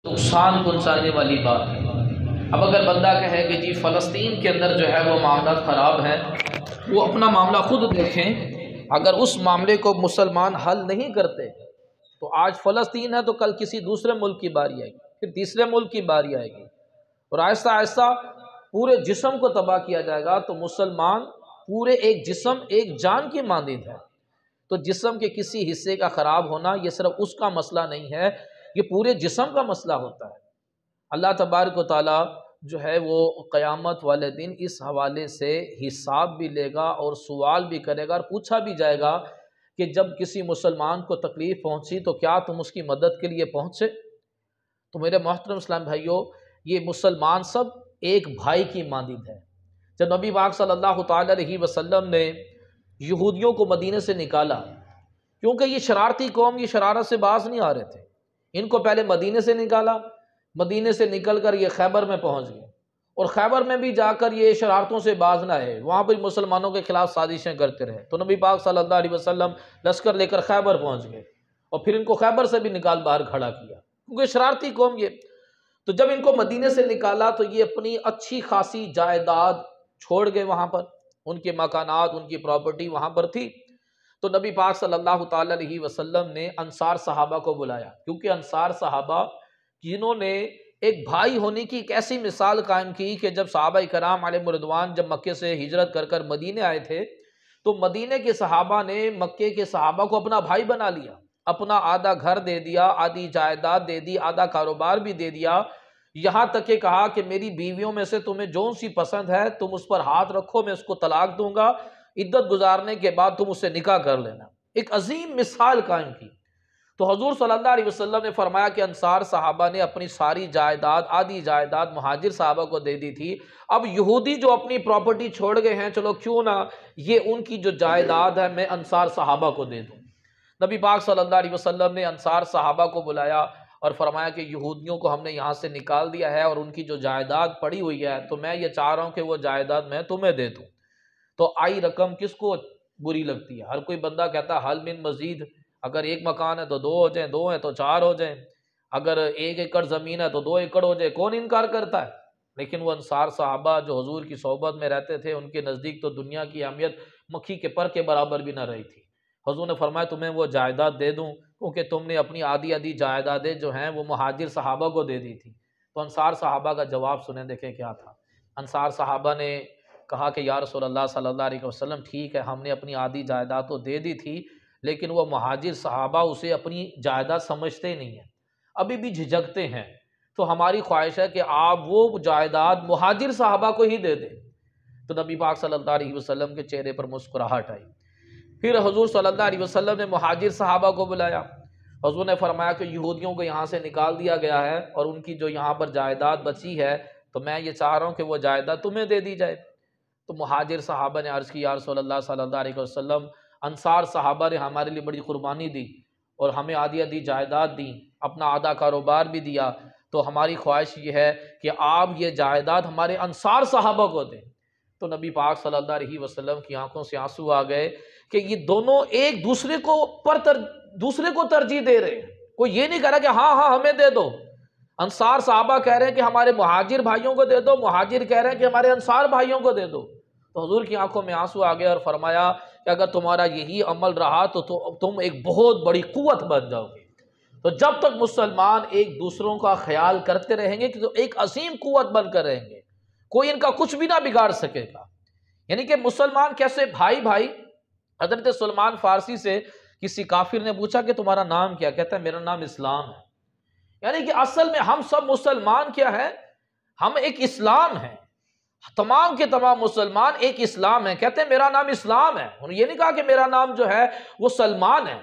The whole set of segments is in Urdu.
نقصان پہنچانے والی بات ہے۔ اب اگر بندہ کہے کہ جی فلسطین کے اندر جو ہے وہ معاملات خراب ہیں، وہ اپنا معاملہ خود دیکھیں۔ اگر اس معاملے کو مسلمان حل نہیں کرتے تو آج فلسطین ہے تو کل کسی دوسرے ملک کی باری آئے گی، پھر تیسرے ملک کی باری آئے گی، اور آہستہ آہستہ پورے جسم کو تباہ کیا جائے گا۔ تو مسلمان پورے ایک جسم ایک جان کی مانند ہے، تو جسم کے کسی حصے کا خراب ہونا یہ صرف اس کا مسئلہ نہیں ہے، یہ پورے جسم کا مسئلہ ہوتا ہے۔ اللہ تبارک و تعالیٰ جو ہے وہ قیامت والے دن اس حوالے سے حساب بھی لے گا اور سوال بھی کرے گا، اور پوچھا بھی جائے گا کہ جب کسی مسلمان کو تکلیف پہنچی تو کیا تم اس کی مدد کے لیے پہنچے؟ تو میرے محترم اسلام بھائیوں، یہ مسلمان سب ایک بھائی کی مانند ہے۔ جب نبی پاک صلی اللہ تعالیٰ علیہ وسلم نے یہودیوں کو مدینے سے نکالا، کیونکہ یہ شرارتی قوم یہ شرارت سے باز نہیں آ رہے تھے، ان کو پہلے مدینے سے نکالا، مدینے سے نکل کر یہ خیبر میں پہنچ گئے، اور خیبر میں بھی جا کر یہ شرارتوں سے باز نہ آئے، وہاں پر مسلمانوں کے خلاف سازشیں کرتے رہے۔ تو نبی پاک صلی اللہ علیہ وسلم لشکر لے کر خیبر پہنچ گئے، اور پھر ان کو خیبر سے بھی نکال باہر کھڑا کیا، کیونکہ شرارتی قوم یہ۔ تو جب ان کو مدینے سے نکالا تو یہ اپنی اچھی خاصی جائیداد چھوڑ گئے، وہاں پر ان کے مکانات، ان کی پراپرٹی وہاں پر تھی۔ تو نبی پاک صلی اللہ تعالیٰ علیہ وسلم نے انصار صحابہ کو بلایا، کیونکہ انصار صحابہ جنہوں نے ایک بھائی ہونے کی ایک ایسی مثال قائم کی کہ جب صحابہ کرام علیہم رضوان جب مکے سے ہجرت کر کر مدینے آئے تھے تو مدینے کے صحابہ نے مکے کے صحابہ کو اپنا بھائی بنا لیا، اپنا آدھا گھر دے دیا، آدھی جائیداد دے دی، آدھا کاروبار بھی دے دیا، یہاں تک کہ کہا کہ میری بیویوں میں سے تمہیں جون سی پسند ہے تم اس پر ہاتھ رکھو، میں اس کو طلاق دوں گا، عدت گزارنے کے بعد تم اس سے نکاح کر لینا۔ ایک عظیم مثال قائم کی۔ تو حضور صلی اللہ علیہ وسلم نے فرمایا کہ انصار صحابہ نے اپنی ساری جائیداد، آدھی جائیداد مہاجر صحابہ کو دے دی تھی، اب یہودی جو اپنی پراپرٹی چھوڑ گئے ہیں، چلو کیوں نہ یہ ان کی جو جائیداد ہے میں انصار صحابہ کو دے دوں۔ نبی پاک صلی اللہ علیہ وسلم نے انصار صحابہ کو بلایا اور فرمایا کہ یہودیوں کو ہم نے یہاں سے نکال دیا ہے اور ان کی جو جائیداد پڑی ہوئی ہے تو میں یہ چاہ رہا ہوں کہ وہ جائیداد میں تمہیں دے دوں۔ تو آئی رقم کس کو بری لگتی ہے؟ ہر کوئی بندہ کہتا ہے حل من مزید، اگر ایک مکان ہے تو دو ہو جائیں، دو ہیں تو چار ہو جائیں، اگر 1 ایکڑ زمین ہے تو 2 ایکڑ ہو جائے، کون انکار کرتا ہے؟ لیکن وہ انصار صحابہ جو حضور کی صحبت میں رہتے تھے، ان کے نزدیک تو دنیا کی اہمیت مکھی کے پر کے برابر بھی نہ رہی تھی۔ حضور نے فرمایا تمہیں وہ جائیداد دے دوں، کیونکہ تم نے اپنی آدھی جائیدادیں جو ہیں وہ مہاجر صحابہ کو دے دی تھی۔ تو انصار صحابہ کا جواب سنیں، دیکھیں کیا تھا۔ انصار صحابہ نے کہا کہ یا رسول اللہ صلی اللہ علیہ وسلم، ٹھیک ہے ہم نے اپنی آدھی جائیداد تو دے دی تھی، لیکن وہ مہاجر صحابہ اسے اپنی جائیداد سمجھتے نہیں ہیں، ابھی بھی جھجکتے ہیں، تو ہماری خواہش ہے کہ آپ وہ جائیداد مہاجر صحابہ کو ہی دے دیں۔ تو نبی پاک صلی اللہ علیہ وسلم کے چہرے پر مسکراہٹ آئی۔ پھر حضور صلی اللہ علیہ وسلم نے مہاجر صحابہ کو بلایا، حضور نے فرمایا کہ یہودیوں کو یہاں سے نکال دیا گیا ہے اور ان کی جو یہاں پر جائیداد بچی ہے تو میں یہ چاہ رہا ہوں کہ وہ جائیداد تمہیں دے دی جائے۔ تو مہاجر صحابہ نے عرض کی یا رسول اللہ صلی اللہ علیہ وسلم، انصار صحابہ نے ہمارے لیے بڑی قربانی دی اور ہمیں آدھی جائیداد دی، اپنا آدھا کاروبار بھی دیا، تو ہماری خواہش یہ ہے کہ آپ یہ جائیداد ہمارے انصار صحابہ کو دیں۔ تو نبی پاک صلی اللہ علیہ وسلم کی آنکھوں سے آنسو آ گئے کہ یہ دونوں ایک دوسرے کو ترجیح دے رہے ہیں، کوئی یہ نہیں کہہ رہا کہ ہاں ہمیں دے دو۔ انصار صحابہ کہہ رہے ہیں کہ ہمارے مہاجر بھائیوں کو دے دو، مہاجر کہہ رہے ہیں کہ ہمارے انصار بھائیوں کو دے دو۔ تو حضور کی آنکھوں میں آنسو آ گئے اور فرمایا کہ اگر تمہارا یہی عمل رہا تو تم ایک بہت بڑی قوت بن جاؤ گے۔ تو جب تک مسلمان ایک دوسروں کا خیال کرتے رہیں گے تو ایک عظیم قوت بن کر رہیں گے، کوئی ان کا کچھ بھی نہ بگاڑ سکے گا۔ یعنی کہ مسلمان کیسے بھائی۔ حضرت سلمان فارسی سے کسی کافر نے پوچھا کہ تمہارا نام کیا؟ کہتا ہے میرا نام اسلام ہے۔ یعنی کہ اصل میں ہم سب مسلمان کیا ہیں؟ ہم ایک اسلام ہیں، تمام کے تمام مسلمان ایک اسلام ہیں۔ کہتے ہیں میرا نام اسلام ہے، انہوں نے یہ نہیں کہا کہ میرا نام جو ہے وہ سلمان ہے۔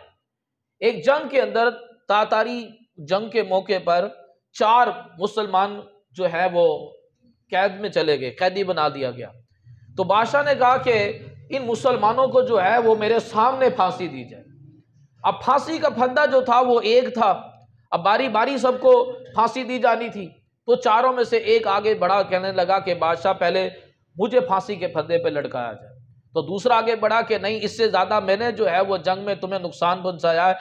ایک جنگ کے اندر تاتاری جنگ کے موقع پر 4 مسلمان جو ہے وہ قید میں چلے گئے، قیدی بنا دیا گیا۔ تو بادشاہ نے کہا کہ ان مسلمانوں کو جو ہے وہ میرے سامنے پھانسی دی جائے۔ اب پھانسی کا پھندا جو تھا وہ ایک تھا، اب باری باری سب کو پھانسی دی جانی تھی۔ تو چاروں میں سے ایک آگے بڑھا، کہنے لگا کہ بادشاہ پہلے مجھے پھانسی کے پھندے پہ لٹکایا جائے۔ تو دوسرا آگے بڑھا کہ نہیں، اس سے زیادہ میں نے جو ہے وہ جنگ میں تمہیں نقصان پہنچایا ہے،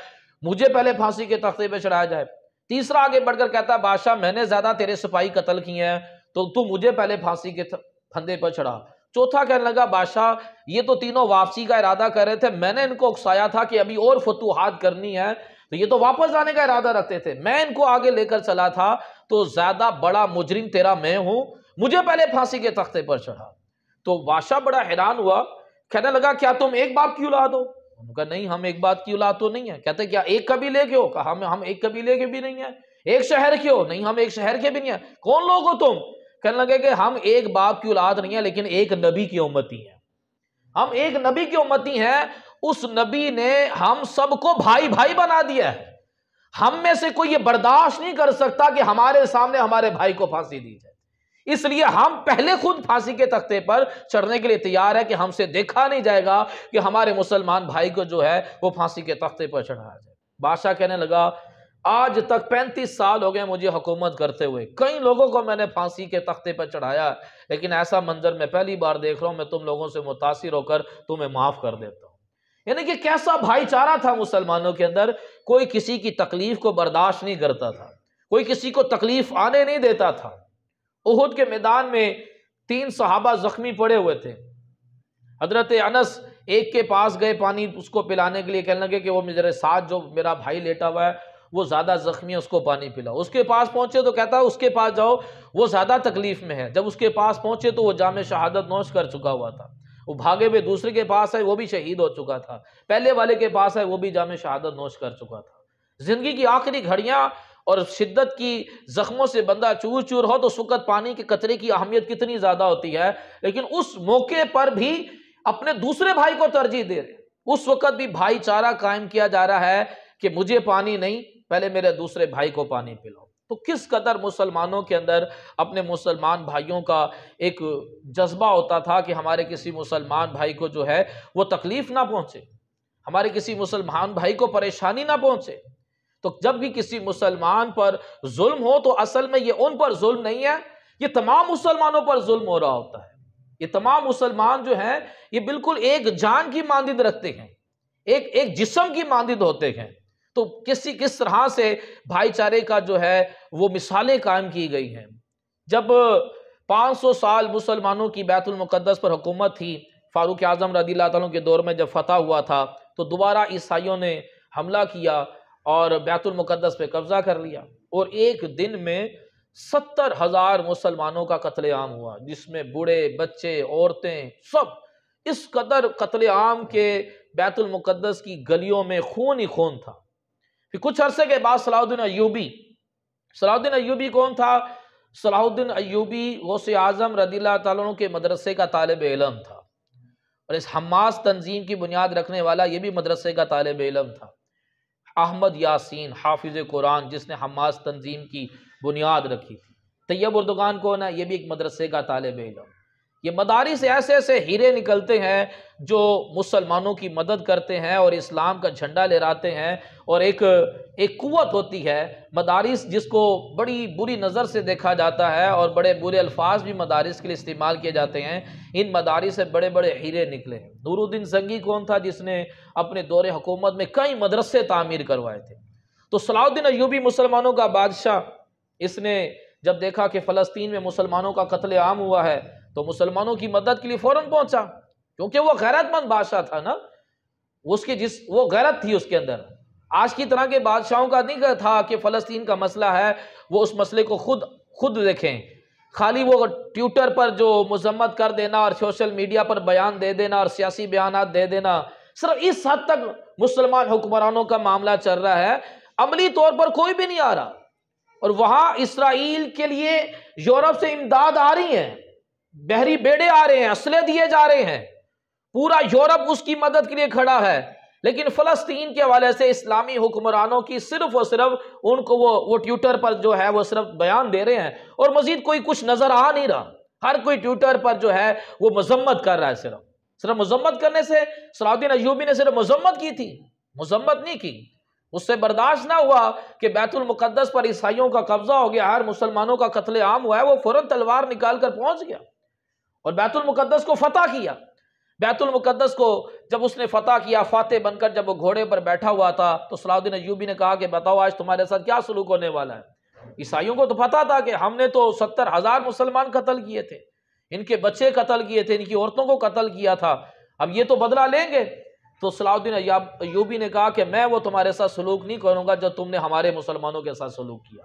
مجھے پہلے پھانسی کے تختے پہ چڑھایا جائے۔ تیسرا آگے بڑھ کر کہتا ہے بادشاہ میں نے زیادہ تیرے سپاہی قتل کیے ہیں تو مجھے پہلے پھانسی کے پھندے پر چڑھا۔ چوتھا کہنے لگا بادشاہ یہ تو تینوں واپسی کا ارادہ کر رہے تھے، میں نے ان کو اکسایا تھا کہ ابھی اور فتوحات کرنی ہے تو یہ تو واپس جانے کا ارادہ رکھتے تھے، میں ان کو آگے لے کر چلا تھا تو زیادہ بڑا مجرم تیرا میں ہوں، مجھے پہلے پھانسی کے تختے پر چڑھا۔ تو بادشاہ بڑا حیران ہوا، کہنے لگا کیا تم ایک باپ کی اولاد ہو؟ انہوں نے کہا نہیں ہم ایک باپ کی اولاد تو نہیں ہے۔ کہتے کیا ایک قبیلے کے ہو؟ کہا ہم ایک قبیلے کے بھی نہیں ہیں۔ ایک شہر کے ہو؟ نہیں ہم ایک شہر کے بھی نہیں ہیں۔ کون لوگ ہو تم؟ کہنے لگے کہ ہم ایک باپ کی اولاد نہیں ہیں لیکن ایک نبی کی امتی ہیں، ہم ایک نبی کی امتی ہیں، اس نبی نے ہم سب کو بھائی بھائی بنا دیا ہے، ہم میں سے کوئی یہ برداشت نہیں کر سکتا کہ ہمارے سامنے ہمارے بھائی کو پھانسی دی جائے، اس لیے ہم پہلے خود پھانسی کے تختے پر چڑھنے کے لیے تیار ہے کہ ہم سے دیکھا نہیں جائے گا کہ ہمارے مسلمان بھائی کو جو ہے وہ پھانسی کے تختے پر چڑھایا جائے۔ بادشاہ کہنے لگا آج تک 35 سال ہو گئے مجھے حکومت کرتے ہوئے، کئی لوگوں کو میں نے پھانسی کے تختے پر چڑھایا، لیکن ایسا منظر میں پہلی بار دیکھ رہا ہوں، میں تم لوگوں سے متاثر ہو کر تمہیں معاف کر دیتا ہوں۔ یعنی کہ کیسا بھائی چارہ تھا مسلمانوں کے اندر، کوئی کسی کی تکلیف کو برداشت نہیں کرتا تھا، کوئی کسی کو تکلیف آنے نہیں دیتا تھا۔ احد کے میدان میں 3 صحابہ زخمی پڑے ہوئے تھے، حضرت انس ایک کے پاس گئے پانی اس کو پلانے کے لیے، کہنے لگے کہ وہ میرے ساتھ جو میرا بھائی لیٹا ہوا ہے وہ زیادہ زخمی ہے اس کو پانی پلاؤ۔ اس کے پاس پہنچے تو کہتا ہے اس کے پاس جاؤ وہ زیادہ تکلیف میں ہے، جب اس کے پاس پہنچے تو وہ جام شہادت نوش کر چکا ہوا تھا، وہ بھاگے ہوئے دوسرے کے پاس ہے وہ بھی شہید ہو چکا تھا، پہلے والے کے پاس ہے وہ بھی جام شہادت نوش کر چکا تھا۔ زندگی کی آخری گھڑیاں اور شدت کی زخموں سے بندہ چور چور ہو تو اس وقت پانی کے قطرے کی اہمیت کتنی زیادہ ہوتی ہے، لیکن اس موقع پر بھی اپنے دوسرے بھائی کو ترجیح دے رہے، اس وقت بھی بھائی چارہ قائم کیا جا رہا ہے کہ مجھے پانی نہیں پہلے میرے دوسرے بھائی کو پانی پلاؤ۔ تو کس قدر مسلمانوں کے اندر اپنے مسلمان بھائیوں کا ایک جذبہ ہوتا تھا کہ ہمارے کسی مسلمان بھائی کو جو ہے وہ تکلیف نہ پہنچے، ہمارے کسی مسلمان بھائی کو پریشانی نہ پہنچے۔ تو جب بھی کسی مسلمان پر ظلم ہو تو اصل میں یہ ان پر ظلم نہیں ہے، یہ تمام مسلمانوں پر ظلم ہو رہا ہوتا ہے۔ یہ تمام مسلمان جو ہیں یہ بالکل ایک جان کی مانند رکھتے ہیں، ایک جسم کی مانند ہوتے ہیں۔ تو کس طرح سے بھائی چارے کا جو ہے وہ مثالیں قائم کی گئی ہیں۔ جب 500 سال مسلمانوں کی بیت المقدس پر حکومت تھی، فاروق اعظم رضی اللہ تعالیٰ کے دور میں جب فتح ہوا تھا تو دوبارہ عیسائیوں نے حملہ کیا اور بیت المقدس پہ قبضہ کر لیا، اور ایک دن میں 70,000 مسلمانوں کا قتل عام ہوا، جس میں بوڑھے بچے عورتیں سب، اس قدر قتل عام کے بیت المقدس کی گلیوں میں خون ہی خون تھا۔ پھر کچھ عرصے کے بعد صلاح الدین ایوبی کون تھا؟ صلاح الدین ایوبی غوث اعظم رضی اللہ تعالیٰ عنہ کے مدرسے کا طالب علم تھا، اور اس حماس تنظیم کی بنیاد رکھنے والا یہ بھی مدرسے کا طالب علم تھا۔ احمد یاسین حافظ قرآن جس نے حماس تنظیم کی بنیاد رکھی تھی۔ طیب اردگان کون ہے؟ یہ بھی ایک مدرسے کا طالب علم۔ یہ مدارس ایسے ایسے ہیرے نکلتے ہیں جو مسلمانوں کی مدد کرتے ہیں اور اسلام کا جھنڈا لہراتے ہیں، اور ایک قوت ہوتی ہے مدارس جس کو بڑی بری نظر سے دیکھا جاتا ہے اور بڑے برے الفاظ بھی مدارس کے لیے استعمال کیے جاتے ہیں، ان مدارس سے بڑے بڑے ہیرے نکلے ہیں۔ نور الدین زنگی کون تھا؟ جس نے اپنے دور حکومت میں کئی مدرسے تعمیر کروائے تھے۔ تو صلاح الدین ایوبی مسلمانوں کا بادشاہ، اس نے جب دیکھا کہ فلسطین میں مسلمانوں کا قتل عام ہوا ہے تو مسلمانوں کی مدد کے لیے فوراً پہنچا، کیونکہ وہ غیرت مند بادشاہ تھا نا، وہ غیرت تھی اس کے اندر۔ آج کی طرح کے بادشاہوں کا نہیں تھا کہ فلسطین کا مسئلہ ہے وہ اس مسئلے کو خود دیکھیں، خالی وہ ٹویٹر پر جو مذمت کر دینا اور سوشل میڈیا پر بیان دے دینا اور سیاسی بیانات دے دینا، صرف اس حد تک مسلمان حکمرانوں کا معاملہ چل رہا ہے، عملی طور پر کوئی بھی نہیں آ رہا۔ اور وہاں اسرائیل کے لیے یورپ سے امداد آ رہی ہے، بحری بیڑے آ رہے ہیں، اسلحے دیے جا رہے ہیں، پورا یورپ اس کی مدد کے لیے کھڑا ہے، لیکن فلسطین کے حوالے سے اسلامی حکمرانوں کی صرف اور صرف ان کو وہ ٹویٹر پر جو ہے وہ صرف بیان دے رہے ہیں، اور مزید کوئی کچھ نظر آ نہیں رہا۔ ہر کوئی ٹویٹر پر جو ہے وہ مذمت کر رہا ہے، صرف مذمت کرنے سے صلاح الدین ایوبی نے صرف مذمت کی تھی، مذمت نہیں کی۔ اس سے برداشت نہ ہوا کہ بیت المقدس پر عیسائیوں کا قبضہ ہو گیا، ہر مسلمانوں کا قتل عام ہوا ہے، وہ فوراً تلوار نکال کر پہنچ گیا اور بیت المقدس کو فتح کیا، بیت المقدس کو جب اس نے فتح کیا، فاتح بن کر جب وہ گھوڑے پر بیٹھا ہوا تھا تو صلاح الدین ایوبی نے کہا کہ بتاؤ آج تمہارے ساتھ کیا سلوک ہونے والا ہے؟ عیسائیوں کو تو پتا تھا کہ ہم نے تو 70,000 مسلمان قتل کیے تھے، ان کے بچے قتل کیے تھے، ان کی عورتوں کو قتل کیا تھا، اب یہ تو بدلہ لیں گے۔ تو صلاح الدین ایوبی نے کہا کہ میں وہ تمہارے ساتھ سلوک نہیں کروں گا جو تم نے ہمارے مسلمانوں کے ساتھ سلوک کیا،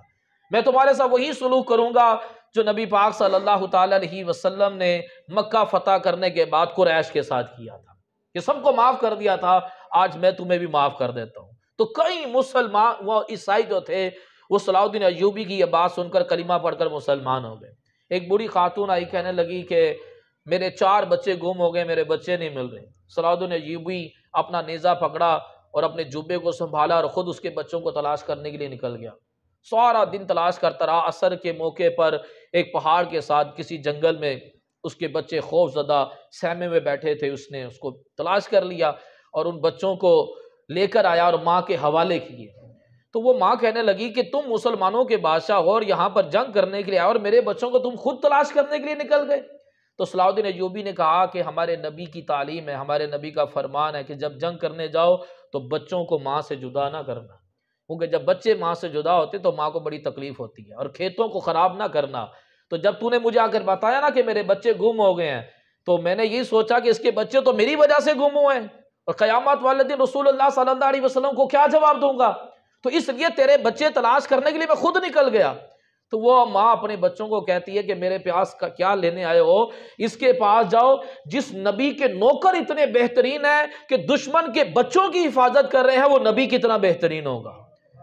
میں تمہارے ساتھ وہی سلوک کروں گا جو نبی پاک صلی اللہ تعالی علیہ وسلم نے مکہ فتح کرنے کے بعد قریش کے ساتھ کیا تھا، کہ سب کو معاف کر دیا تھا، آج میں تمہیں بھی معاف کر دیتا ہوں۔ تو کئی مسلمان، وہ عیسائی جو تھے، وہ صلاح الدین ایوبی کی یہ بات سن کر کلمہ پڑھ کر مسلمان ہو گئے۔ ایک بوڑھی خاتون آئی، کہنے لگی کہ میرے 4 بچے گم ہو گئے، میرے بچے نہیں مل رہے۔ صلاح الدین ایوبی اپنا نیزہ پکڑا اور اپنے جوبے کو سنبھالا اور خود اس کے بچوں کو تلاش کرنے کے لیے نکل گیا۔ سارا دن تلاش کرتا رہا، عصر کے موقع پر ایک پہاڑ کے ساتھ کسی جنگل میں اس کے بچے خوف زدہ خیمے میں بیٹھے تھے، اس نے اس کو تلاش کر لیا اور ان بچوں کو لے کر آیا اور ماں کے حوالے کیے۔ تو وہ ماں کہنے لگی کہ تم مسلمانوں کے بادشاہ ہو اور یہاں پر جنگ کرنے کے لیے آئے اور میرے بچوں کو تم خود تلاش کرنے کے لیے نکل گئے۔ تو صلاح الدین ایوبی نے کہا کہ ہمارے نبی کی تعلیم ہے، ہمارے نبی کا فرمان ہے کہ جب جنگ کرنے جاؤ تو بچوں کو ماں سے جدا نہ کرنا، کیونکہ جب بچے ماں سے جدا ہوتے تو ماں کو بڑی تکلیف ہوتی ہے، اور کھیتوں کو خراب نہ کرنا۔ تو جب تو نے مجھے آ کر بتایا نا کہ میرے بچے گم ہو گئے ہیں، تو میں نے یہ سوچا کہ اس کے بچے تو میری وجہ سے گم ہوئے ہیں، اور قیامت والے دن رسول اللہ صلی اللہ علیہ وسلم کو کیا جواب دوں گا؟ تو اس لیے تیرے بچے تلاش کرنے کے لیے میں خود نکل گیا۔ تو وہ ماں اپنے بچوں کو کہتی ہے کہ میرے پاس کیا لینے آئے ہو؟ اس کے پاس جاؤ جس نبی کے نوکر اتنے بہترین ہیں کہ دشمن کے بچوں کی حفاظت کر رہے ہیں، وہ نبی کتنا بہترین ہوگا،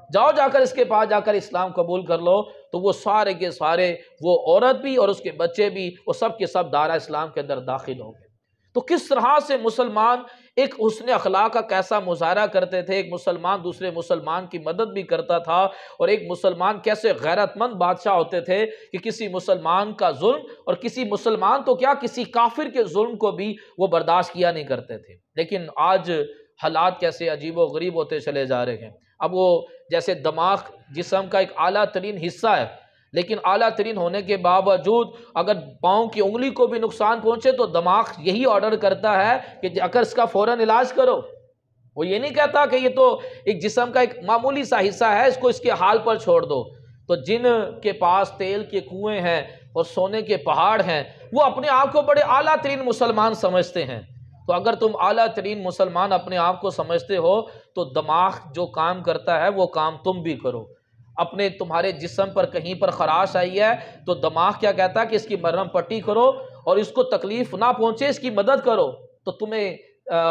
جاؤ جا کر اس کے پاس جا کر اسلام قبول کر لو۔ تو وہ سارے کے سارے، وہ عورت بھی اور اس کے بچے بھی، وہ سب کے سب دائرہ اسلام کے اندر داخل ہو گئے۔ تو کس طرح سے مسلمان ایک حسن اخلاق کا کیسا مظاہرہ کرتے تھے، ایک مسلمان دوسرے مسلمان کی مدد بھی کرتا تھا، اور ایک مسلمان کیسے غیرت مند بادشاہ ہوتے تھے کہ کسی مسلمان کا ظلم، اور کسی مسلمان تو کیا کسی کافر کے ظلم کو بھی وہ برداشت کیا نہیں کرتے تھے۔ لیکن آج حالات کیسے عجیب و غریب ہوتے چلے جا رہے ہیں۔ اب وہ جیسے دماغ جسم کا ایک اعلیٰ ترین حصہ ہے، لیکن اعلیٰ ترین ہونے کے باوجود اگر پاؤں کی انگلی کو بھی نقصان پہنچے تو دماغ یہی آرڈر کرتا ہے کہ اگر اس کا فوراً علاج کرو۔ وہ یہ نہیں کہتا کہ یہ تو ایک جسم کا ایک معمولی سا حصہ ہے، اس کو اس کے حال پر چھوڑ دو۔ تو جن کے پاس تیل کے کنویں ہیں اور سونے کے پہاڑ ہیں، وہ اپنے آپ کو بڑے اعلیٰ ترین مسلمان سمجھتے ہیں۔ تو اگر تم اعلیٰ ترین مسلمان اپنے آپ کو سمجھتے ہو تو دماغ جو کام کرتا ہے وہ کام تم بھی کرو۔ اپنے تمہارے جسم پر کہیں پر خراش آئی ہے تو دماغ کیا کہتا ہے کہ اس کی مرہم پٹی کرو اور اس کو تکلیف نہ پہنچے، اس کی مدد کرو۔ تو تمہیں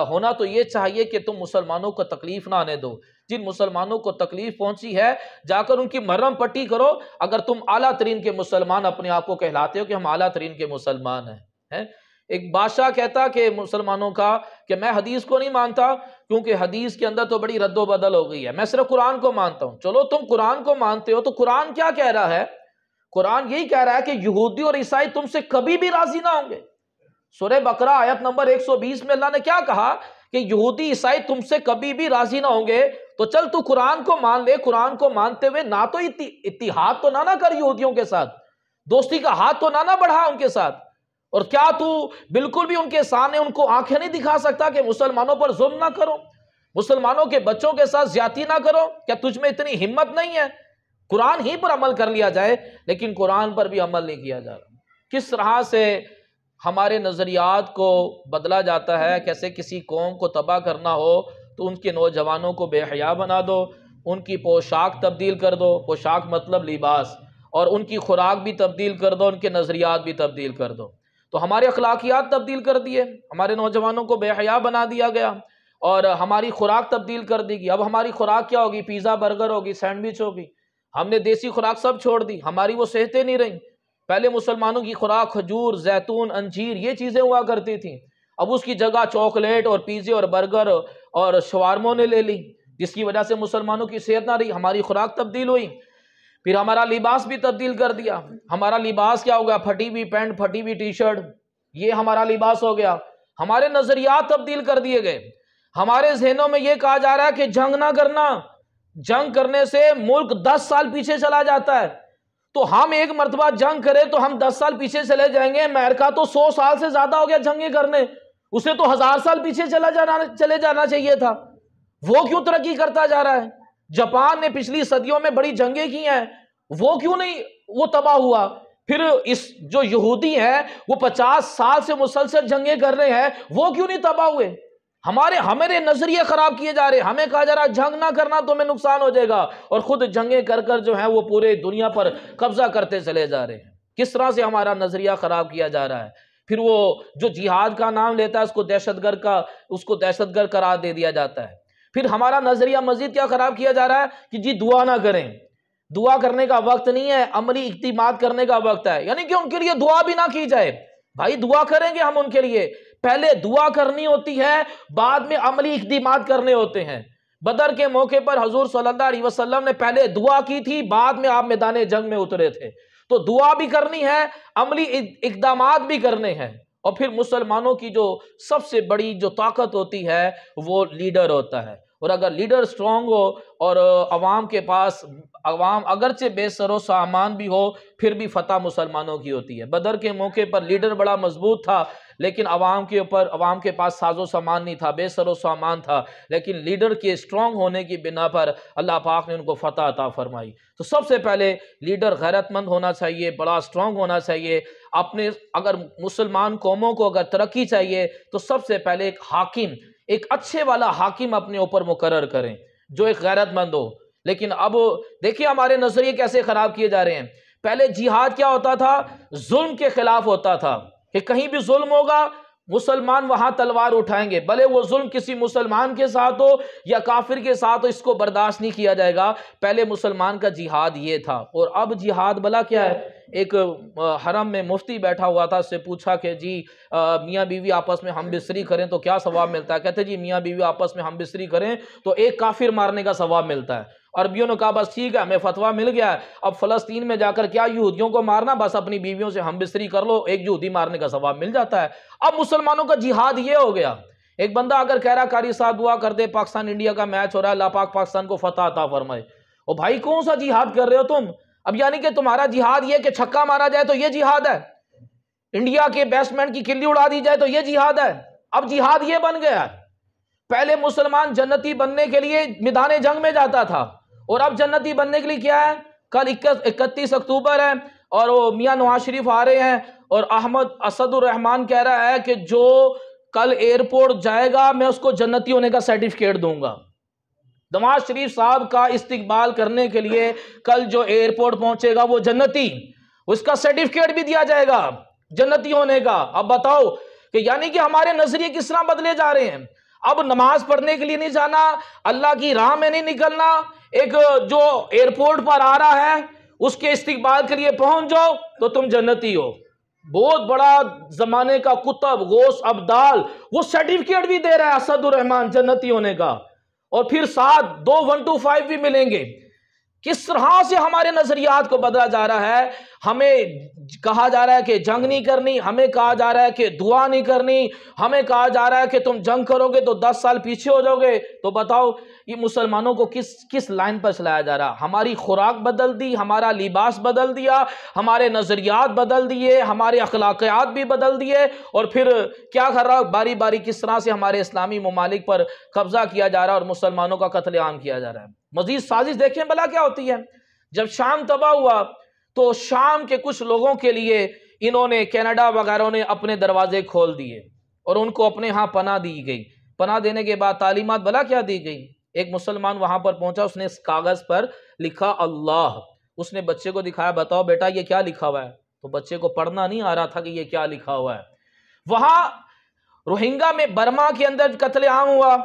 ہونا تو یہ چاہیے کہ تم مسلمانوں کو تکلیف نہ آنے دو، جن مسلمانوں کو تکلیف پہنچی ہے جا کر ان کی مرہم پٹی کرو۔ اگر تم اعلیٰ ترین کے مسلمان اپنے آپ کو کہلاتے ہو کہ ہم اعلیٰ ترین کے مسلمان ہیں۔ ایک بادشاہ کہتا کہ مسلمانوں کا کہ میں حدیث کو نہیں مانتا کیونکہ حدیث کے اندر تو بڑی رد و بدل ہو گئی ہے، میں صرف قرآن کو مانتا ہوں۔ چلو تم قرآن کو مانتے ہو تو قرآن کیا کہہ رہا ہے؟ قرآن یہی کہہ رہا ہے کہ یہودی اور عیسائی تم سے کبھی بھی راضی نہ ہوں گے۔ سورہ بقرہ آیت نمبر 120 میں اللہ نے کیا کہا کہ یہودی عیسائی تم سے کبھی بھی راضی نہ ہوں گے۔ تو چل تو قرآن کو مان لے، قرآن کو مانتے ہوئے نہ تو اتحاد تو نہ کر یہودیوں کے ساتھ، دوستی کا ہاتھ تو نہ بڑھا ان کے ساتھ، اور کیا تو بالکل بھی ان کے سامنے ان کو آنکھیں نہیں دکھا سکتا کہ مسلمانوں پر ظلم نہ کرو، مسلمانوں کے بچوں کے ساتھ زیادتی نہ کرو؟ کیا تجھ میں اتنی ہمت نہیں ہے؟ قرآن ہی پر عمل کر لیا جائے، لیکن قرآن پر بھی عمل نہیں کیا جا رہا۔ کس طرح سے ہمارے نظریات کو بدلا جاتا ہے، کیسے کسی قوم کو تباہ کرنا ہو تو ان کے نوجوانوں کو بے حیا بنا دو، ان کی پوشاک تبدیل کر دو، پوشاک مطلب لباس، اور ان کی خوراک بھی تبدیل کر دو، ان کے نظریات بھی تبدیل کر دو۔ تو ہمارے اخلاقیات تبدیل کر دیے، ہمارے نوجوانوں کو بے حیا بنا دیا گیا، اور ہماری خوراک تبدیل کر دی گئی۔ اب ہماری خوراک کیا ہوگی؟ پیزا، برگر ہوگی، سینڈوچ ہوگی۔ ہم نے دیسی خوراک سب چھوڑ دی، ہماری وہ صحتیں نہیں رہیں۔ پہلے مسلمانوں کی خوراک کھجور، زیتون، انجیر یہ چیزیں ہوا کرتی تھیں، اب اس کی جگہ چاکلیٹ اور پیزے اور برگر اور شوارموں نے لے لی، جس کی وجہ سے مسلمانوں کی صحت نہ رہی، ہماری خوراک تبدیل ہوئی۔ پھر ہمارا لباس بھی تبدیل کر دیا۔ ہمارا لباس کیا ہو گیا؟ پھٹی ہوئی پینٹ، پھٹی ہوئی ٹی شرٹ، یہ ہمارا لباس ہو گیا۔ ہمارے نظریات تبدیل کر دیے گئے۔ ہمارے ذہنوں میں یہ کہا جا رہا ہے کہ جنگ نہ کرنا، جنگ کرنے سے ملک 10 سال پیچھے چلا جاتا ہے، تو ہم ایک مرتبہ جنگ کریں تو ہم 10 سال پیچھے چلے جائیں گے۔ امریکہ تو 100 سال سے زیادہ ہو گیا جنگیں کرنے، اسے تو 1000 سال پیچھے چلے جانا چاہیے تھا، وہ کیوں ترقی کرتا جا رہا ہے؟ جاپان نے پچھلی صدیوں میں بڑی جنگیں کی ہیں، وہ کیوں نہیں وہ تباہ ہوا؟ پھر اس جو یہودی ہیں وہ 50 سال سے مسلسل جنگیں کر رہے ہیں، وہ کیوں نہیں تباہ ہوئے؟ ہمارے نظریے خراب کیے جا رہے ہیں، ہمیں کہا جا رہا ہے جنگ نہ کرنا تمہیں نقصان ہو جائے گا، اور خود جنگیں کر کر جو ہے وہ پورے دنیا پر قبضہ کرتے چلے جا رہے ہیں۔ کس طرح سے ہمارا نظریہ خراب کیا جا رہا ہے۔ پھر وہ جو جہاد کا نام لیتا ہے اس کو دہشت گرد قرار دے دیا جاتا ہے۔ پھر ہمارا نظریہ مزید کیا خراب کیا جا رہا ہے کہ جی دعا نہ کریں، دعا کرنے کا وقت نہیں ہے، عملی اقدامات کرنے کا وقت ہے، یعنی کہ ان کے لیے دعا بھی نہ کی جائے۔ بھائی دعا کریں گے ہم ان کے لیے، پہلے دعا کرنی ہوتی ہے، بعد میں عملی اقدامات کرنے ہوتے ہیں۔ بدر کے موقع پر حضور صلی اللہ علیہ وسلم نے پہلے دعا کی تھی، بعد میں آپ میدان جنگ میں اترے تھے۔ تو دعا بھی کرنی ہے، عملی اقدامات بھی کرنے ہیں۔ اور پھر مسلمانوں کی جو سب سے بڑی جو طاقت ہوتی ہے وہ لیڈر ہوتا ہے، اور اگر لیڈر سٹرونگ ہو اور عوام کے پاس، عوام اگرچہ بے سر و سامان بھی ہو، پھر بھی فتح مسلمانوں کی ہوتی ہے۔ بدر کے موقع پر لیڈر بڑا مضبوط تھا، لیکن عوام کے پاس ساز و سامان نہیں تھا، بے سر و سامان تھا، لیکن لیڈر کے سٹرونگ ہونے کی بنا پر اللہ پاک نے ان کو فتح عطا فرمائی۔ تو سب سے پہلے لیڈر غیرت مند ہونا چاہیے، بڑا سٹرونگ ہونا چاہیے۔ اگر مسلمان قوموں کو اگر ترقی چاہیے تو سب سے پہلے ایک حاکم، ایک اچھے والا حاکم اپنے اوپر مقرر کریں جو ایک غیرت مند ہو۔ لیکن اب دیکھیے ہمارے نظریے کیسے خراب کیے جا رہے ہیں۔ پہلے جہاد کیا ہوتا تھا؟ ظلم کے خلاف ہوتا تھا، کہ کہیں بھی ظلم ہوگا مسلمان وہاں تلوار اٹھائیں گے، بھلے وہ ظلم کسی مسلمان کے ساتھ ہو یا کافر کے ساتھ ہو، اس کو برداشت نہیں کیا جائے گا۔ پہلے مسلمان کا جہاد یہ تھا۔ اور اب جہاد بلا کیا ہے؟ ایک حرم میں مفتی بیٹھا ہوا تھا، اس سے پوچھا کہ جی میاں بیوی آپس میں ہم بستری کریں تو کیا ثواب ملتا ہے؟ کہتے جی میاں بیوی آپس میں ہم بستری کریں تو ایک کافر مارنے کا ثواب ملتا ہے۔ عربیوں نے کہا بس ٹھیک ہے، ہمیں فتویٰ مل گیا ہے، اب فلسطین میں جا کر کیا یہودیوں کو مارنا، بس اپنی بیویوں سے ہم بستری کر لو، ایک یہودی مارنے کا ثواب مل جاتا ہے۔ اب مسلمانوں کا جہاد یہ ہو گیا۔ ایک بندہ اگر کہہ رہا قاری صاحب دعا کر دے، پاکستان انڈیا کا میچ ہو رہا ہے، اللہ پاک پاکستان کو فتح عطا فرمائے، او بھائی کون سا جہاد کر رہے ہو تم؟ اب یعنی کہ تمہارا جہاد یہ کہ چھکا مارا جائے تو یہ جہاد ہے، انڈیا کے بیٹسمین کی کلی اڑا دی جائے تو یہ جہاد ہے؟ اب جہاد یہ بن گیا ہے۔ پہلے مسلمان جنتی بننے کے لیے میدان جنگ میں جاتا تھا، اور اب جنتی بننے کے لیے کیا ہے؟ کل 31 اکتوبر ہے اور وہ میاں نواز شریف آ رہے ہیں، اور احمد اسد الرحمان کہہ رہا ہے کہ جو کل ایئرپورٹ جائے گا میں اس کو جنتی ہونے کا سرٹیفکیٹ دوں گا۔ نواز شریف صاحب کا استقبال کرنے کے لیے کل جو ایئرپورٹ پہنچے گا وہ جنتی، اس کا سرٹیفکیٹ بھی دیا جائے گا جنتی ہونے کا۔ اب بتاؤ کہ یعنی کہ ہمارے نظریے کس طرح بدلے جا رہے ہیں۔ اب نماز پڑھنے کے لیے نہیں جانا، اللہ کی راہ میں نہیں نکلنا، ایک جو ایئرپورٹ پر آ رہا ہے اس کے استقبال کے لیے پہنچ جاؤ تو تم جنتی ہو۔ بہت بڑا زمانے کا کتب غوث ابدال وہ سرٹیفکیٹ بھی دے رہا ہے اسد الرحمان جنتی ہونے کا، اور پھر ساتھ 2 125 بھی ملیں گے۔ کس طرح سے ہمارے نظریات کو بدلا جا رہا ہے۔ ہمیں کہا جا رہا ہے کہ جنگ نہیں کرنی، ہمیں کہا جا رہا ہے کہ دعا نہیں کرنی، ہمیں کہا جا رہا ہے کہ تم جنگ کرو گے تو 10 سال پیچھے ہو جاؤ گے۔ تو بتاؤ یہ مسلمانوں کو کس لائن پر چلایا جا رہا؟ ہماری خوراک بدل دی، ہمارا لباس بدل دیا، ہمارے نظریات بدل دیے، ہمارے اخلاقیات بھی بدل دیے، اور پھر کیا کر رہا باری باری کس طرح سے ہمارے اسلامی ممالک پر قبضہ کیا جا رہا ہے اور مسلمانوں کا قتل عام کیا جا رہا ہے۔ مزید سازش دیکھیں بلا کیا ہوتی ہے۔ جب شام تباہ ہوا تو شام کے کچھ لوگوں کے لیے انہوں نے کینیڈا وغیرہ نے اپنے دروازے کھول دیے اور ان کو اپنے ہاں پناہ دی گئی۔ پناہ دینے کے بعد تعلیمات بلا کیا دی گئی؟ ایک مسلمان وہاں پر پہنچا، اس نے اس کاغذ پر لکھا اللہ، اس نے بچے کو دکھایا، بتاؤ بیٹا یہ کیا لکھا ہوا ہے؟ تو بچے کو پڑھنا نہیں آ رہا تھا کہ یہ کیا لکھا ہوا ہے۔ وہاں روہنگا میں برما کے اندر قتل عام ہوا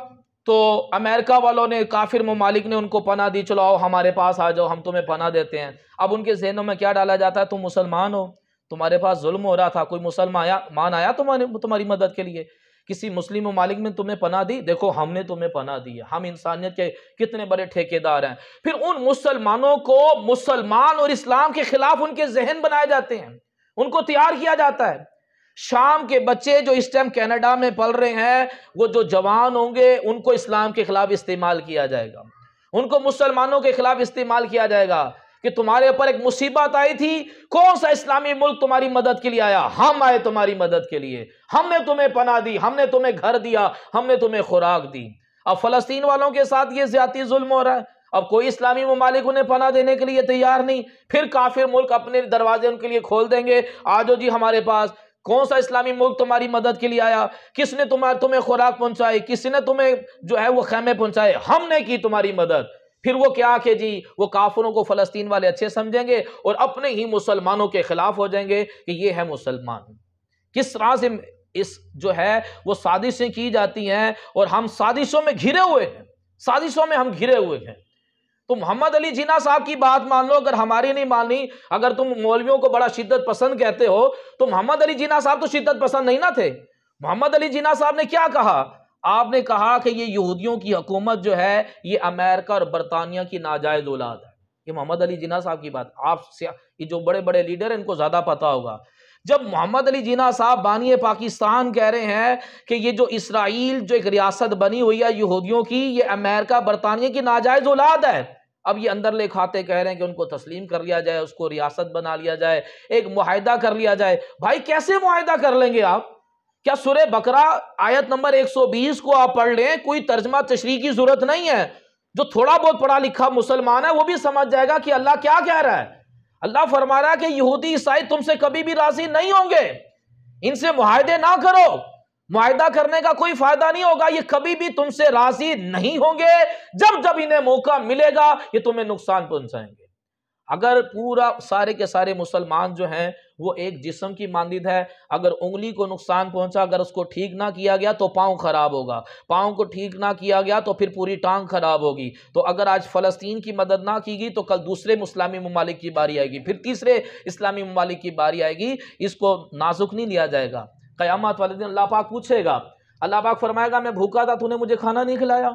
تو امریکہ والوں نے، کافر ممالک نے ان کو پناہ دی، چلو آؤ ہمارے پاس آ جاؤ، ہم تمہیں پناہ دیتے ہیں۔ اب ان کے ذہنوں میں کیا ڈالا جاتا ہے؟ تم مسلمان ہو، تمہارے پاس ظلم ہو رہا تھا، کوئی مسلمان آیا تمہاری مدد کے لیے؟ کسی مسلم ممالک میں تمہیں پناہ دی؟ دیکھو ہم نے تمہیں پناہ دی ہے، ہم انسانیت کے کتنے بڑے ٹھیکیدار ہیں۔ پھر ان مسلمانوں کو مسلمان اور اسلام کے خلاف ان کے ذہن بنائے جاتے ہیں، ان کو تیار کیا جاتا ہے۔ شام کے بچے جو اس ٹائم کینیڈا میں پل رہے ہیں، وہ جو جوان ہوں گے ان کو اسلام کے خلاف استعمال کیا جائے گا، ان کو مسلمانوں کے خلاف استعمال کیا جائے گا کہ تمہارے اوپر ایک مصیبت آئی تھی، کون سا اسلامی ملک تمہاری مدد کے لیے آیا؟ ہم آئے تمہاری مدد کے لیے، ہم نے تمہیں پناہ دی، ہم نے تمہیں گھر دیا، ہم نے تمہیں خوراک دی۔ اب فلسطین والوں کے ساتھ یہ زیادتی ظلم ہو رہا ہے، اب کوئی اسلامی ممالک انہیں پناہ دینے کے لیے تیار نہیں، پھر کافر ملک اپنے دروازے ان کے لیے کھول دیں گے، آجو جی ہمارے پاس۔ کون سا اسلامی ملک تمہاری مدد کے لیے آیا؟ کس نے تمہیں خوراک پہنچائی؟ کس نے تمہیں جو ہے وہ خیمے پہنچائے؟ ہم نے کی تمہاری مدد۔ پھر وہ کیا کہ جی وہ کافروں کو فلسطین والے اچھے سمجھیں گے اور اپنے ہی مسلمانوں کے خلاف ہو جائیں گے کہ یہ ہے مسلمان۔ کس طرح سے اس جو ہے وہ سازشیں کی جاتی ہیں اور ہم سازشوں میں گھرے ہوئے ہیں، سازشوں میں ہم گھرے ہوئے ہیں۔ تو محمد علی جناح صاحب کی بات مان لو، اگر ہماری نہیں مانی، اگر تم مولویوں کو بڑا شدت پسند کہتے ہو تو محمد علی جناح صاحب تو شدت پسند نہیں نہ تھے۔ محمد علی جناح صاحب نے کیا کہا؟ آپ نے کہا کہ یہ یہودیوں کی حکومت جو ہے یہ امریکہ اور برطانیہ کی ناجائز اولاد ہے۔ یہ محمد علی جناح صاحب کی بات، آپ یہ جو بڑے بڑے لیڈر ہیں ان کو زیادہ پتا ہوگا۔ جب محمد علی جناح صاحب بانی پاکستان کہہ رہے ہیں کہ یہ جو اسرائیل جو ایک ریاست بنی ہوئی ہے یہودیوں کی، یہ امریکہ برطانیہ کی ناجائز اولاد ہے، اب یہ اندر لے کھاتے کہہ رہے ہیں کہ ان کو تسلیم کر لیا جائے، اس کو ریاست بنا لیا جائے، ایک معاہدہ کر لیا جائے۔ بھائی کیسے معاہدہ کر لیں گے آپ؟ کیا سورہ بقرہ آیت نمبر 120 کو آپ پڑھ لیں، کوئی ترجمہ تشریح کی ضرورت نہیں ہے، جو تھوڑا بہت پڑھا لکھا مسلمان ہے وہ بھی سمجھ جائے گا کہ اللہ کیا کہہ رہا ہے۔ اللہ فرما رہا ہے کہ یہودی عیسائی تم سے کبھی بھی راضی نہیں ہوں گے، ان سے معاہدے نہ کرو، معاہدہ کرنے کا کوئی فائدہ نہیں ہوگا، یہ کبھی بھی تم سے راضی نہیں ہوں گے، جب انہیں موقع ملے گا یہ تمہیں نقصان پہنچائیں گے۔ اگر پورا سارے کے سارے مسلمان جو ہیں وہ ایک جسم کی مانند ہے، اگر انگلی کو نقصان پہنچا، اگر اس کو ٹھیک نہ کیا گیا تو پاؤں خراب ہوگا، پاؤں کو ٹھیک نہ کیا گیا تو پھر پوری ٹانگ خراب ہوگی۔ تو اگر آج فلسطین کی مدد نہ کی گئی تو کل دوسرے اسلامی ممالک کی باری آئے گی، پھر تیسرے اسلامی ممالک کی باری آئے گی، اس کو نازک نہیں لیا جائے گا۔ قیامت والے دن اللہ پاک پوچھے گا، اللہ پاک فرمائے گا میں بھوکا تھا تو نے مجھے کھانا نہیں کھلایا،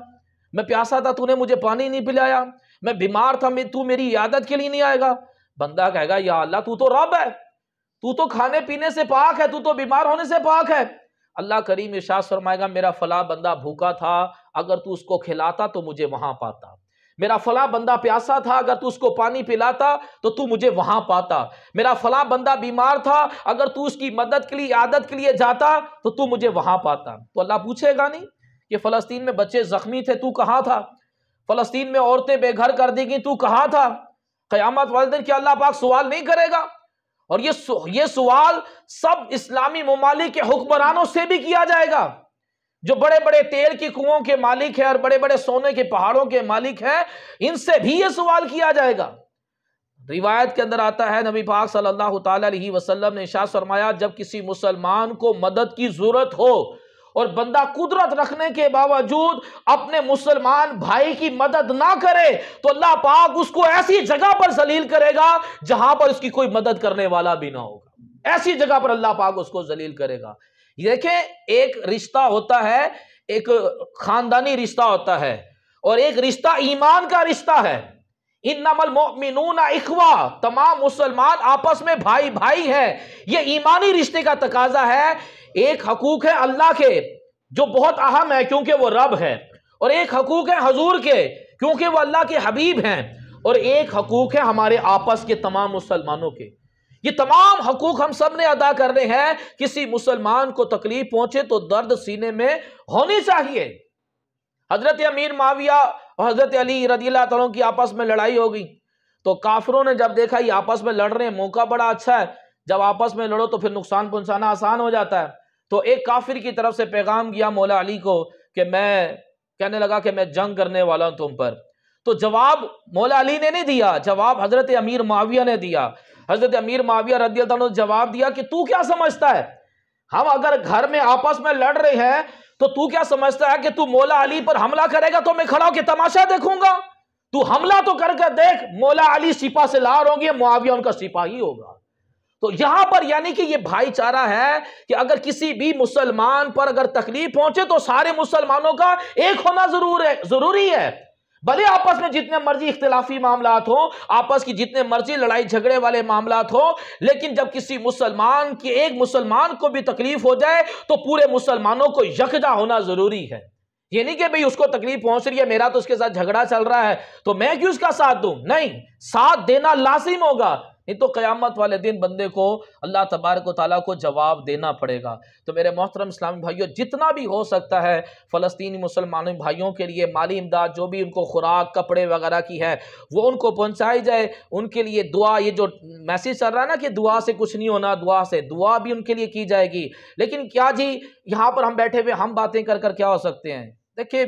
میں پیاسا تھا تو نے مجھے پانی نہیں پلایا، میں بیمار تھا تو میری عیادت کے لیے نہیں آئے گا۔ بندہ کہے گا یا اللہ تو رب ہے، تو کھانے پینے سے پاک ہے، تو بیمار ہونے سے پاک ہے۔ اللہ کریم ارشاد فرمائے گا میرا فلاں بندہ بھوکا تھا، اگر تو اس کو کھلاتا تو مجھے وہاں پاتا، میرا فلاں بندہ پیاسا تھا، اگر تو اس کو پانی پلاتا تو مجھے وہاں پاتا، میرا فلاں بندہ بیمار تھا، اگر تو اس کی مدد کے لیے عیادت کے لیے جاتا تو مجھے وہاں پاتا۔ تو اللہ پوچھے گا نہیں کہ فلسطین میں بچے زخمی تھے تو کہاں تھا، فلسطین میں عورتیں بے گھر کر دی گئیں تو کہاں تھا؟ قیامت والے دن کیا اللہ پاک سوال نہیں کرے گا؟ اور یہ سوال سب اسلامی ممالک کے حکمرانوں سے بھی کیا جائے گا، جو بڑے بڑے تیل کی کنووں کے مالک ہیں اور بڑے بڑے سونے کے پہاڑوں کے مالک ہیں، ان سے بھی یہ سوال کیا جائے گا۔ روایت کے اندر آتا ہے نبی پاک صلی اللہ تعالی علیہ وسلم نے ارشاد فرمایا جب کسی مسلمان کو مدد کی ضرورت ہو اور بندہ قدرت رکھنے کے باوجود اپنے مسلمان بھائی کی مدد نہ کرے تو اللہ پاک اس کو ایسی جگہ پر ذلیل کرے گا جہاں پر اس کی کوئی مدد کرنے والا بھی نہ ہوگا، ایسی جگہ پر اللہ پاک اس کو ذلیل کرے گا۔ دیکھیں ایک رشتہ ہوتا ہے، ایک خاندانی رشتہ ہوتا ہے اور ایک رشتہ ایمان کا رشتہ ہے۔ انما المؤمنون اخوہ، تمام مسلمان آپس میں بھائی بھائی ہیں، یہ ایمانی رشتے کا تقاضا ہے۔ ایک حقوق ہے اللہ کے جو بہت اہم ہے کیونکہ وہ رب ہے، اور ایک حقوق ہے حضور کے کیونکہ وہ اللہ کے حبیب ہیں، اور ایک حقوق ہے ہمارے آپس کے تمام مسلمانوں کے۔ یہ تمام حقوق ہم سب نے ادا کرنے ہیں۔ کسی مسلمان کو تکلیف پہنچے تو درد سینے میں ہونی چاہیے۔ حضرت امیر معاویہ اور حضرت علی رضی اللہ تعالیٰ کی آپس میں لڑائی ہو گئی تو کافروں نے جب دیکھا یہ آپس میں لڑ رہے ہیں، موقع بڑا اچھا ہے، جب آپس میں لڑو تو پھر نقصان پہنچانا آسان ہو جاتا ہے، تو ایک کافر کی طرف سے پیغام گیا مولا علی کو کہ کہنے لگا کہ میں جنگ کرنے والا ہوں تم پر۔ تو جواب مولا علی نے نہیں دیا، جواب حضرت امیر معاویہ نے دیا۔ حضرت امیر معاویہ رضی اللہ عنہ نے جواب دیا کہ تو کیا سمجھتا ہے، ہم اگر گھر میں آپس میں لڑ رہے ہیں تو کیا سمجھتا ہے کہ تو مولا علی پر حملہ کرے گا تو میں کھڑا ہو کے تماشا دیکھوں گا؟ تو حملہ تو کر کے دیکھ، مولا علی سپاہ سالار ہوں گے، معاویہ ان کا سپاہی ہوگا۔ تو یہاں پر یعنی کہ یہ بھائی چارہ ہے کہ اگر کسی بھی مسلمان پر اگر تکلیف پہنچے تو سارے مسلمانوں کا ایک ہونا ضروری ہے، بھلے آپس میں جتنے مرضی اختلافی معاملات ہوں، آپس کی جتنے مرضی لڑائی جھگڑے والے معاملات ہوں، لیکن جب کسی مسلمان کی ایک مسلمان کو بھی تکلیف ہو جائے تو پورے مسلمانوں کو یکجا ہونا ضروری ہے۔ یہ نہیں کہ بھئی اس کو تکلیف پہنچ رہی ہے، میرا تو اس کے ساتھ جھگڑا چل رہا ہے تو میں کیوں اس کا ساتھ دوں، نہیں، ساتھ دینا لازم ہوگا، نہیں تو قیامت والے دن بندے کو اللہ تبارک و تعالیٰ کو جواب دینا پڑے گا۔ تو میرے محترم اسلامی بھائیوں، جتنا بھی ہو سکتا ہے فلسطینی مسلمان بھائیوں کے لیے مالی امداد، جو بھی ان کو خوراک کپڑے وغیرہ کی ہے وہ ان کو پہنچائی جائے، ان کے لیے دعا، یہ جو میسیج چل رہا ہے نا کہ دعا سے کچھ نہیں ہونا، دعا بھی ان کے لیے کی جائے گی۔ لیکن کیا جی یہاں پر ہم بیٹھے ہوئے ہم باتیں کر کر کیا ہو سکتے ہیں؟ دیکھیں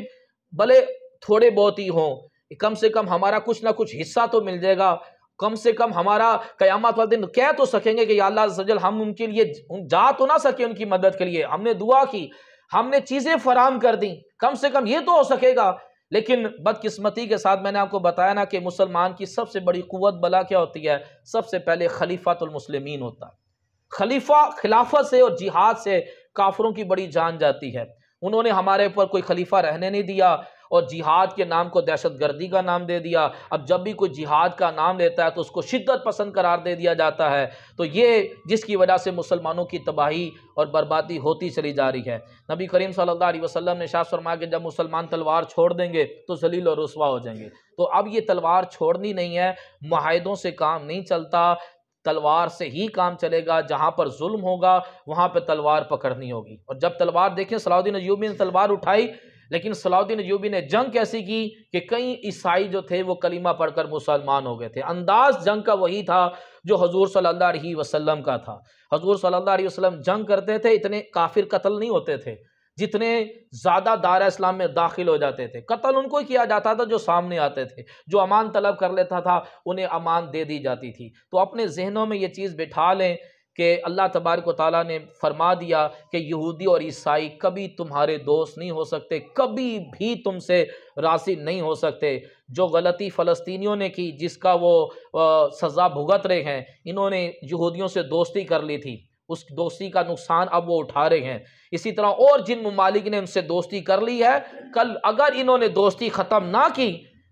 بھلے تھوڑے بہت ہی ہوں، کم سے کم ہمارا کچھ نہ کچھ حصہ تو مل جائے گا، کم سے کم ہمارا قیامت والے دن کہہ تو سکیں گے کہ یا اللہ عز و جل ہم ان کے لیے جا تو نہ سکے، ان کی مدد کے لیے ہم نے دعا کی، ہم نے چیزیں فراہم کر دیں، کم سے کم یہ تو ہو سکے گا۔ لیکن بدقسمتی کے ساتھ میں نے آپ کو بتایا نا کہ مسلمان کی سب سے بڑی قوت بلا کیا ہوتی ہے؟ سب سے پہلے خلیفۃ المسلمین ہوتا ہے۔ خلافت سے اور جہاد سے کافروں کی بڑی جان جاتی ہے۔ انہوں نے ہمارے اوپر کوئی خلیفہ رہنے نہیں دیا اور جہاد کے نام کو دہشت گردی کا نام دے دیا۔ اب جب بھی کوئی جہاد کا نام لیتا ہے تو اس کو شدت پسند قرار دے دیا جاتا ہے، تو یہ جس کی وجہ سے مسلمانوں کی تباہی اور بربادی ہوتی چلی جا رہی ہے۔ نبی کریم صلی اللہ علیہ وسلم نے ارشاد فرمایا کہ جب مسلمان تلوار چھوڑ دیں گے تو ذلیل اور رسوا ہو جائیں گے۔ تو اب یہ تلوار چھوڑنی نہیں ہے، معاہدوں سے کام نہیں چلتا، تلوار سے ہی کام چلے گا، جہاں پر ظلم ہوگا وہاں پہ تلوار پکڑنی ہوگی۔ اور جب تلوار دیکھیں صلاح الدین ایوبی نے تلوار اٹھائی، لیکن صلاح الدین ایوبی نے جنگ کیسی کی کہ کئی عیسائی جو تھے وہ کلمہ پڑھ کر مسلمان ہو گئے تھے۔ انداز جنگ کا وہی تھا جو حضور صلی اللہ علیہ وسلم کا تھا۔ حضور صلی اللہ علیہ وسلم جنگ کرتے تھے، اتنے کافر قتل نہیں ہوتے تھے جتنے زیادہ دائرہ اسلام میں داخل ہو جاتے تھے۔ قتل ان کو ہی کیا جاتا تھا جو سامنے آتے تھے، جو امان طلب کر لیتا تھا انہیں امان دے دی جاتی تھی۔ تو اپنے ذہنوں میں یہ چیز بٹھا لیں کہ اللہ تبارک و تعالیٰ نے فرما دیا کہ یہودی اور عیسائی کبھی تمہارے دوست نہیں ہو سکتے، کبھی بھی تم سے راضی نہیں ہو سکتے۔ جو غلطی فلسطینیوں نے کی، جس کا وہ سزا بھگت رہے ہیں، انہوں نے یہودیوں سے دوستی کر لی تھی، اس دوستی کا نقصان اب وہ اٹھا رہے ہیں۔ اسی طرح اور جن ممالک نے ان سے دوستی کر لی ہے، کل اگر انہوں نے دوستی ختم نہ کی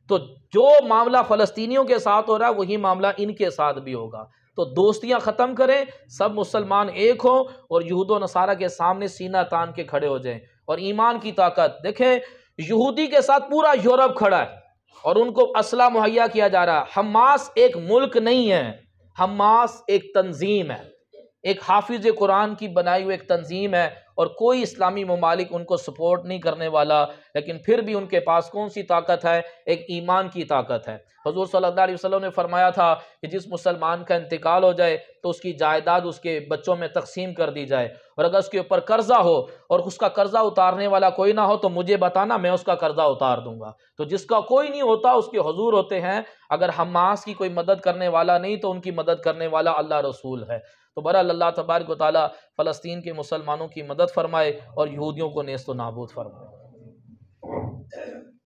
تو جو معاملہ فلسطینیوں کے ساتھ ہو رہا ہے وہی معاملہ ان کے ساتھ بھی ہوگا۔ تو دوستیاں ختم کریں، سب مسلمان ایک ہوں اور یہود و نصارہ کے سامنے سینہ تان کے کھڑے ہو جائیں۔ اور ایمان کی طاقت دیکھیں، یہودی کے ساتھ پورا یورپ کھڑا ہے اور ان کو اسلحہ مہیا کیا جا رہا ہے۔ حماس ایک ملک نہیں ہے، حماس ایک تنظیم ہے، ایک حافظ قرآن کی بنائی ہوئی ایک تنظیم ہے، اور کوئی اسلامی ممالک ان کو سپورٹ نہیں کرنے والا، لیکن پھر بھی ان کے پاس کون سی طاقت ہے؟ ایک ایمان کی طاقت ہے۔ حضور صلی اللہ علیہ وسلم نے فرمایا تھا کہ جس مسلمان کا انتقال ہو جائے تو اس کی جائیداد اس کے بچوں میں تقسیم کر دی جائے، اور اگر اس کے اوپر قرضہ ہو اور اس کا قرضہ اتارنے والا کوئی نہ ہو تو مجھے بتانا، میں اس کا قرضہ اتار دوں گا۔ تو جس کا کوئی نہیں ہوتا اس کے حضور ہوتے ہیں۔ اگر حماس کی کوئی مدد کرنے والا نہیں تو ان کی مدد کرنے والا اللہ رسول ہے۔ تو بہرحال اللہ تبارک و تعالیٰ فلسطین کے مسلمانوں کی مدد فرمائے اور یہودیوں کو نیست و نابود فرمائے۔